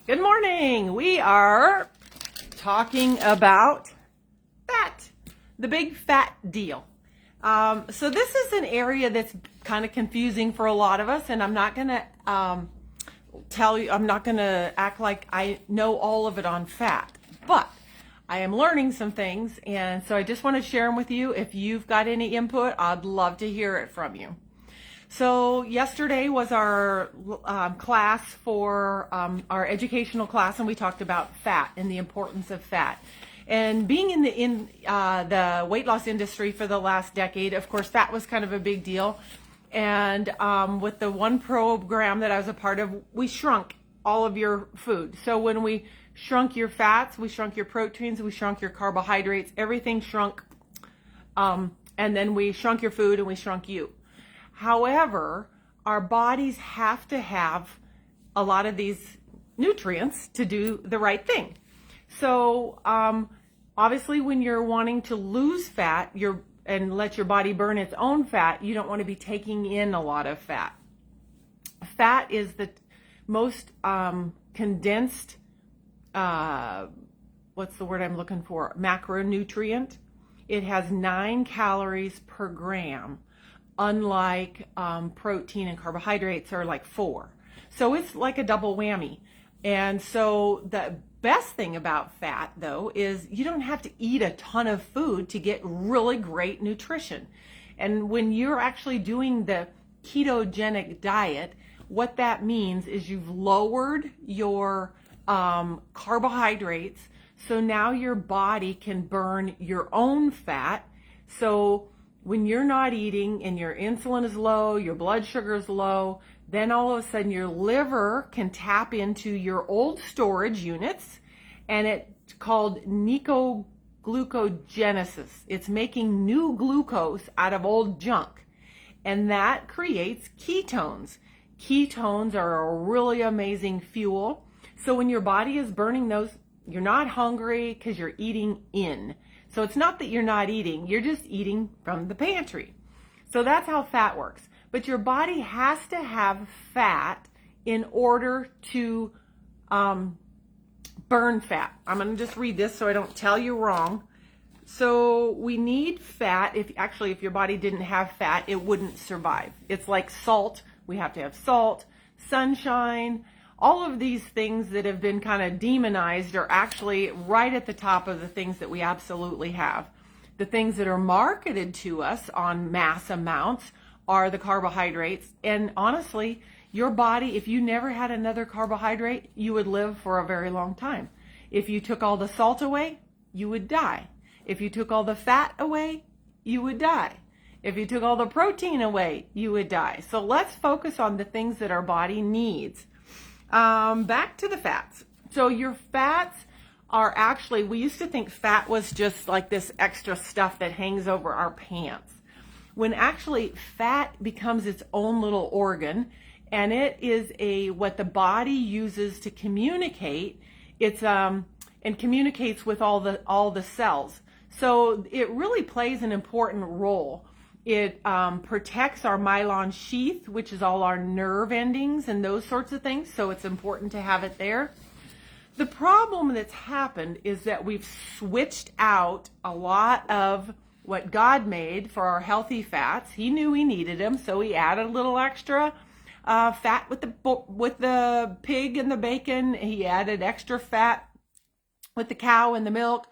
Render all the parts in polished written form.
Good morning. We are talking about fat, the big fat deal. So this is an area that's kind of confusing for a lot of us, and I'm not going to I'm not going to act like I know all of it on fat, but I am learning some things, and so I just want to share them with you. If you've got any input, I'd love to hear it from you. So yesterday was our class for our educational class, and we talked about fat and the importance of fat. And being in the weight loss industry for the last decade, of course, fat was kind of a big deal. And with the one program that I was a part of, we shrunk all of your food. So when we shrunk your fats, we shrunk your proteins, we shrunk your carbohydrates, everything shrunk. And then we shrunk your food and we shrunk you. However, our bodies have to have a lot of these nutrients to do the right thing. So obviously when you're wanting to lose fat and let your body burn its own fat, you don't want to be taking in a lot of fat. Fat is the most condensed, what's the word I'm looking for? Macronutrient. It has 9 calories per gram. Unlike protein and carbohydrates are like 4. So it's like a double whammy. And so the best thing about fat, though, is you don't have to eat a ton of food to get really great nutrition. And when you're actually doing the ketogenic diet, what that means is you've lowered your carbohydrates, so now your body can burn your own fat. So when you're not eating and your insulin is low, your blood sugar is low, then all of a sudden your liver can tap into your old storage units, and it's called glucogenesis. It's making new glucose out of old junk, and that creates ketones. Ketones are a really amazing fuel. So when your body is burning those, you're not hungry because you're eating in. So it's not that you're not eating, you're just eating from the pantry. So that's how fat works. But your body has to have fat in order to burn fat. I'm going to just read this so I don't tell you wrong. So we need fat. If your body didn't have fat, it wouldn't survive. It's like salt. We have to have salt, sunshine. All of these things that have been kind of demonized are actually right at the top of the things that we absolutely have. The things that are marketed to us on mass amounts are the carbohydrates. And honestly, your body, if you never had another carbohydrate, you would live for a very long time. If you took all the salt away, you would die. If you took all the fat away, you would die. If you took all the protein away, you would die. So let's focus on the things that our body needs. Back to the fats. So your fats are actually, we used to think fat was just like this extra stuff that hangs over our pants, when actually fat becomes its own little organ, and it is what the body uses to communicate. It's and communicates with all the cells. So it really plays an important role. It protects our myelin sheath, which is all our nerve endings and those sorts of things. So it's important to have it there. The problem that's happened is that we've switched out a lot of what God made for our healthy fats. He knew we needed them, so he added a little extra fat with the pig and the bacon. He added extra fat with the cow and the milk.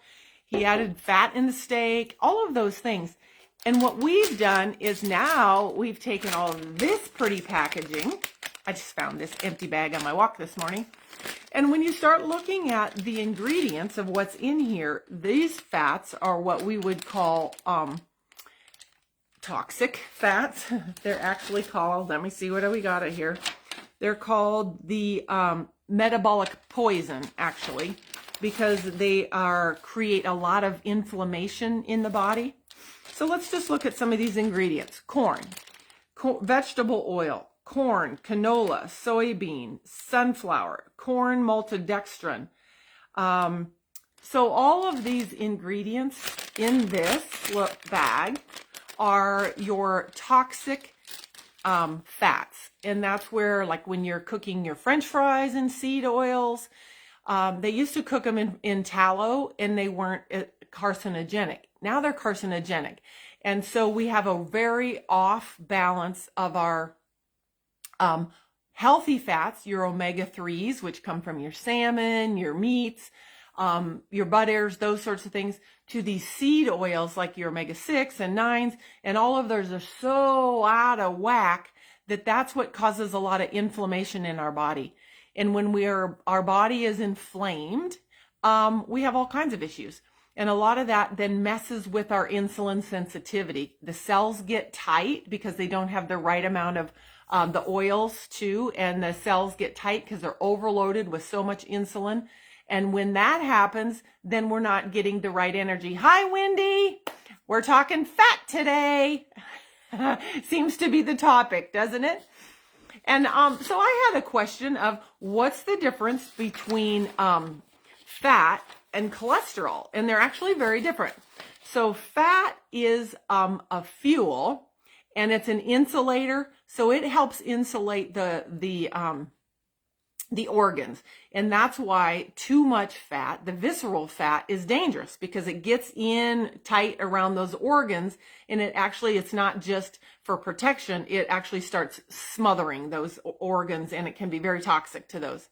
He added fat in the steak, all of those things. And what we've done is now we've taken all of this pretty packaging. I just found this empty bag on my walk this morning. And when you start looking at the ingredients of what's in here, these fats are what we would call toxic fats. They're actually called, let me see, what do we got it here? They're called the metabolic poison, actually, because they create a lot of inflammation in the body. So let's just look at some of these ingredients. Corn, vegetable oil, corn, canola, soybean, sunflower, corn maltodextrin. So all of these ingredients in this bag are your toxic fats. And that's where, like when you're cooking your French fries in seed oils, they used to cook them in tallow and they weren't carcinogenic. Now they're carcinogenic. And so we have a very off balance of our healthy fats, your omega-3s, which come from your salmon, your meats, your butters, those sorts of things, to these seed oils like your omega-6 and 9s, and all of those are so out of whack that that's what causes a lot of inflammation in our body. And when our body is inflamed, we have all kinds of issues. And a lot of that then messes with our insulin sensitivity. The cells get tight because they don't have the right amount of the oils too, and the cells get tight because they're overloaded with so much insulin. And when that happens, then we're not getting the right energy. Hi, Wendy. We're talking fat today. Seems to be the topic, doesn't it? And so I had a question of what's the difference between fat and cholesterol? And they're actually very different. So fat is a fuel, and it's an insulator. So it helps insulate the organs. And that's why too much fat, the visceral fat, is dangerous because it gets in tight around those organs, and it's not just for protection, it actually starts smothering those organs, and it can be very toxic to those.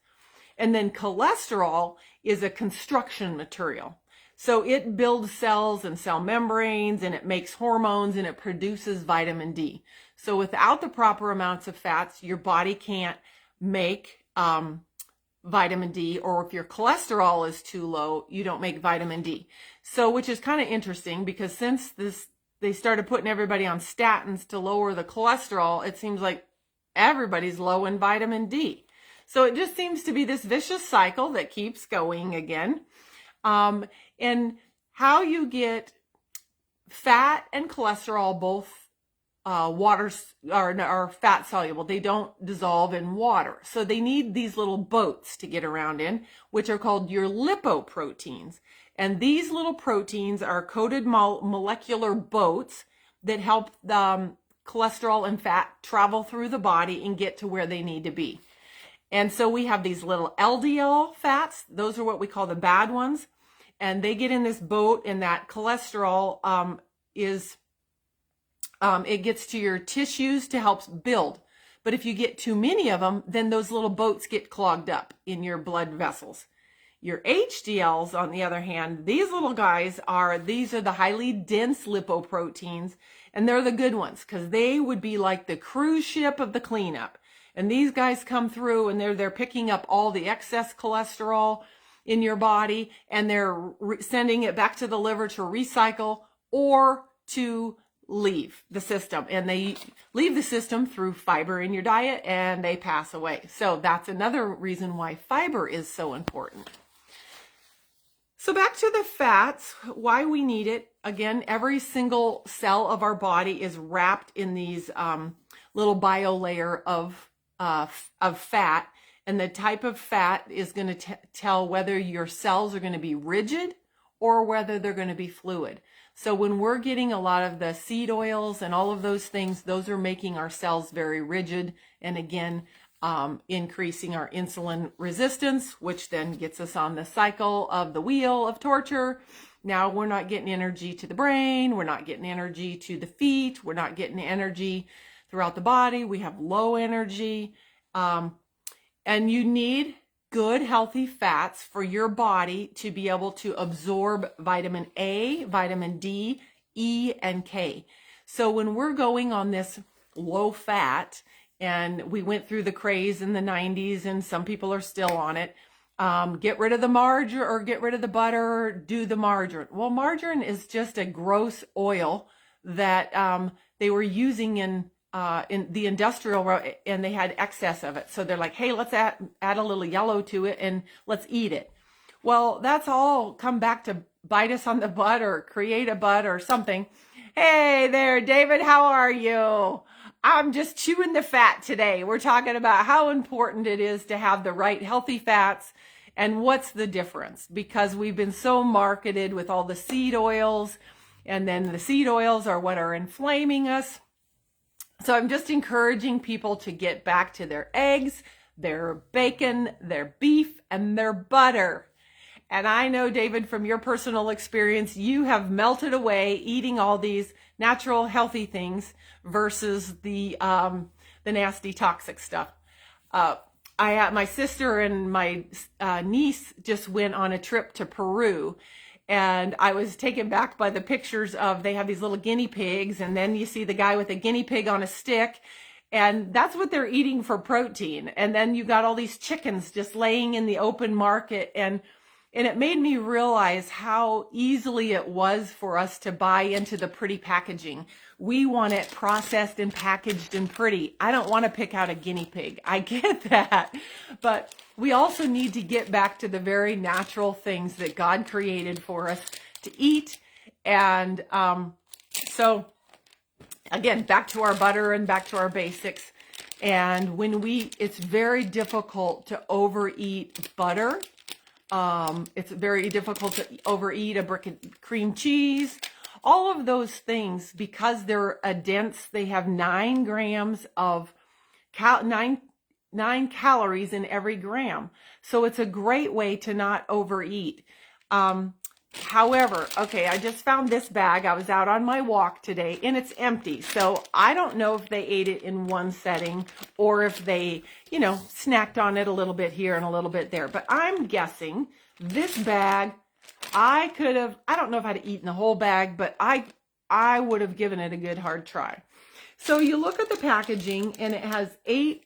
And then cholesterol is a construction material. So it builds cells and cell membranes, and it makes hormones, and it produces vitamin D. So without the proper amounts of fats, your body can't make vitamin D, or if your cholesterol is too low, you don't make vitamin D. So, which is kind of interesting because since they started putting everybody on statins to lower the cholesterol, it seems like everybody's low in vitamin D. So it just seems to be this vicious cycle that keeps going again. And how you get fat and cholesterol both are fat soluble. They don't dissolve in water. So they need these little boats to get around in, which are called your lipoproteins. And these little proteins are coated molecular boats that help the cholesterol and fat travel through the body and get to where they need to be. And so we have these little LDL fats. Those are what we call the bad ones. And they get in this boat, and that cholesterol it gets to your tissues to help build. But if you get too many of them, then those little boats get clogged up in your blood vessels. Your HDLs, on the other hand, these little guys are the highly dense lipoproteins, and they're the good ones because they would be like the cruise ship of the cleanup. And these guys come through, and they're picking up all the excess cholesterol in your body, and they're sending it back to the liver to recycle or to leave the system. And they leave the system through fiber in your diet, and they pass away. So that's another reason why fiber is so important. So back to the fats, why we need it. Again, every single cell of our body is wrapped in these little biolayer of fat. And the type of fat is going to tell whether your cells are going to be rigid or whether they're going to be fluid. So when we're getting a lot of the seed oils and all of those things, those are making our cells very rigid, and again, increasing our insulin resistance, which then gets us on the cycle of the wheel of torture. Now we're not getting energy to the brain, we're not getting energy to the feet, we're not getting energy throughout the body, we have low energy. And you need good, healthy fats for your body to be able to absorb vitamin A, vitamin D, E, and K. So when we're going on this low fat, and we went through the craze in the 90s, and some people are still on it, get rid of the margarine or get rid of the butter, do the margarine. Well, margarine is just a gross oil that they were using in the industrial, and they had excess of it. So they're like, hey, let's add a little yellow to it and let's eat it. Well, that's all come back to bite us on the butt or create a butt or something. Hey there, David, how are you? I'm just chewing the fat today. We're talking about how important it is to have the right healthy fats and what's the difference, because we've been so marketed with all the seed oils, and then the seed oils are what are inflaming us. So I'm just encouraging people to get back to their eggs, their bacon, their beef, and their butter. And I know, David, from your personal experience, you have melted away eating all these natural, healthy things versus the nasty, toxic stuff. My sister and my niece just went on a trip to Peru, and I was taken back by the pictures of, they have these little guinea pigs, and then you see the guy with a guinea pig on a stick, and that's what they're eating for protein. And then you got all these chickens just laying in the open market, and it made me realize how easily it was for us to buy into the pretty packaging. We want it processed and packaged and pretty. I don't want to pick out a guinea pig. I get that. But we also need to get back to the very natural things that God created for us to eat. And so, again, back to our butter and back to our basics. And it's very difficult to overeat butter. It's very difficult to overeat a brick of cream cheese. All of those things, because they're a dense, they have 9 grams of 9 calories in every gram. So it's a great way to not overeat. However, okay, I just found this bag. I was out on my walk today and it's empty. So I don't know if they ate it in one setting or if they, snacked on it a little bit here and a little bit there. But I'm guessing this bag, I don't know if I'd have eaten the whole bag, but I would have given it a good hard try. So you look at the packaging and it has eight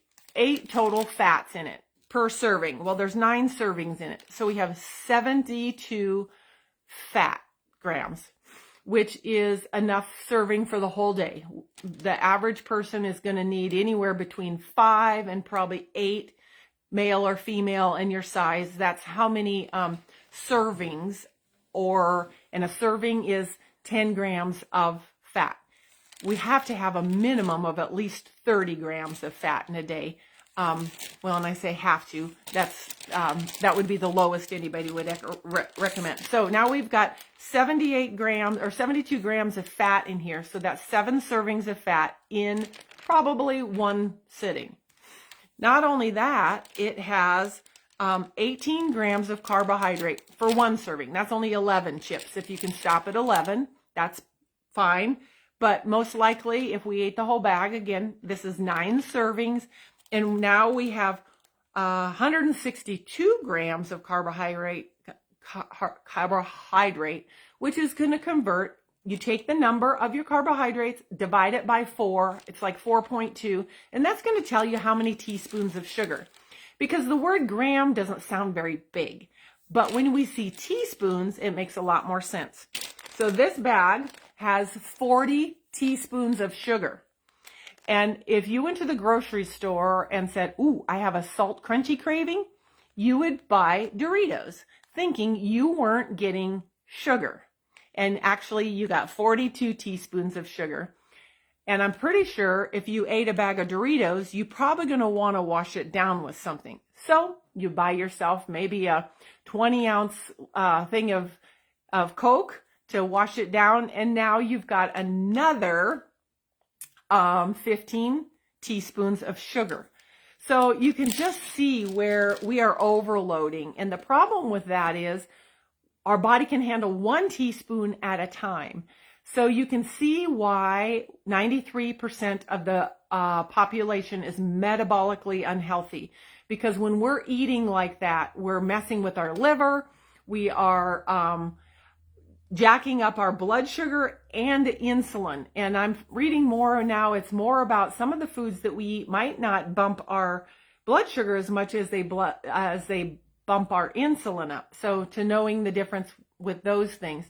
total fats in it per serving. Well, there's 9 servings in it. So we have 72 fat grams, which is enough serving for the whole day. The average person is going to need anywhere between 5 and probably 8, male or female, and your size. That's how many servings, and a serving is 10 grams of fat. We have to have a minimum of at least 30 grams of fat in a day. Well, and I say have to, that would be the lowest anybody would recommend. So now we've got 78 grams or 72 grams of fat in here. So that's 7 servings of fat in probably one sitting. Not only that, it has 18 grams of carbohydrate for one serving. That's only 11 chips. If you can stop at 11, that's fine. But most likely, if we ate the whole bag, again, this is 9 servings. And now we have 162 grams of carbohydrate, which is going to convert. You take the number of your carbohydrates, divide it by 4. It's like 4.2. And that's going to tell you how many teaspoons of sugar. Because the word gram doesn't sound very big. But when we see teaspoons, it makes a lot more sense. So this bag has 40 teaspoons of sugar. And if you went to the grocery store and said, ooh, I have a salt crunchy craving, you would buy Doritos, thinking you weren't getting sugar. And actually, you got 42 teaspoons of sugar. And I'm pretty sure if you ate a bag of Doritos, you're probably going to want to wash it down with something. So you buy yourself maybe a 20-ounce thing of Coke to wash it down. And now you've got another 15 teaspoons of sugar. So you can just see where we are overloading. And the problem with that is our body can handle 1 teaspoon at a time. So you can see why 93% of the population is metabolically unhealthy. Because when we're eating like that, we're messing with our liver. We are jacking up our blood sugar and insulin. And I'm reading more now. It's more about some of the foods that we eat might not bump our blood sugar as much as they bump our insulin up. So to knowing the difference with those things.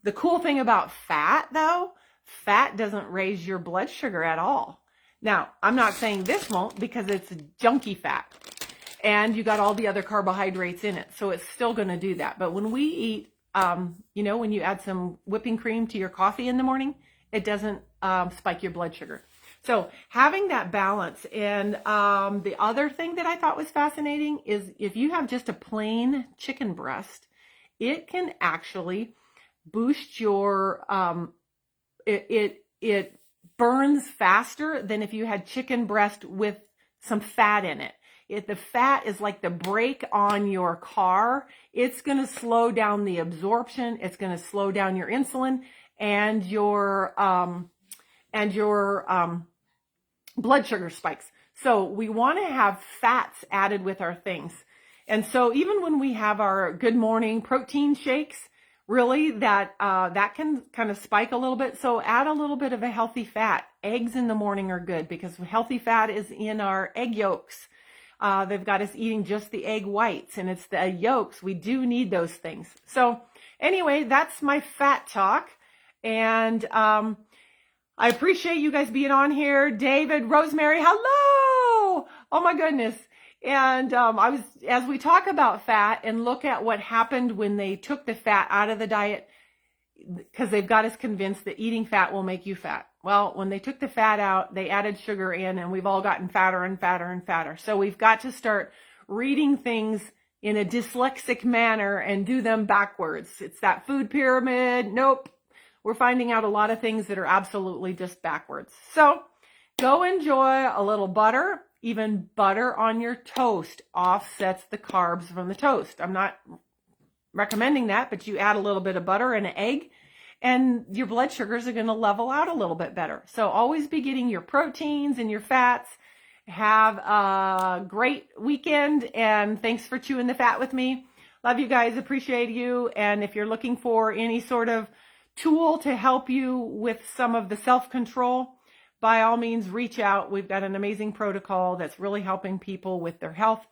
The cool thing about fat, though, fat doesn't raise your blood sugar at all. Now, I'm not saying this won't because it's junky fat. And you got all the other carbohydrates in it. So it's still going to do that. But when we eat, when you add some whipping cream to your coffee in the morning, it doesn't spike your blood sugar. So having that balance. And the other thing that I thought was fascinating is if you have just a plain chicken breast, it can actually boost your, it burns faster than if you had chicken breast with some fat in it. The fat is like the brake on your car. It's going to slow down the absorption. It's going to slow down your insulin and your blood sugar spikes. So we want to have fats added with our things. And so even when we have our Good Morning protein shakes, really that can kind of spike a little bit. So add a little bit of a healthy fat. Eggs in the morning are good because healthy fat is in our egg yolks. They've got us eating just the egg whites, and it's the yolks. We do need those things. So anyway, that's my fat talk. And I appreciate you guys being on here. David, Rosemary, hello. Oh my goodness. And as we talk about fat and look at what happened when they took the fat out of the diet, because they've got us convinced that eating fat will make you fat. Well, when they took the fat out, they added sugar in, and we've all gotten fatter and fatter and fatter. So we've got to start reading things in a dyslexic manner and do them backwards. It's that food pyramid. Nope. We're finding out a lot of things that are absolutely just backwards. So go enjoy a little butter. Even butter on your toast offsets the carbs from the toast. I'm not recommending that, but you add a little bit of butter and an egg, and your blood sugars are going to level out a little bit better. So always be getting your proteins and your fats. Have a great weekend, and thanks for chewing the fat with me. Love you guys. Appreciate you. And if you're looking for any sort of tool to help you with some of the self-control, by all means, reach out. We've got an amazing protocol that's really helping people with their health,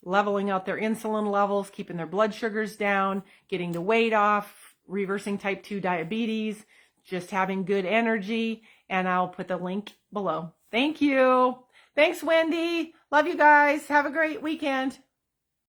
leveling out their insulin levels, keeping their blood sugars down, getting the weight off, reversing type 2 diabetes, just having good energy. And I'll put the link below. Thank you. Thanks, Wendy. Love you guys. Have a great weekend.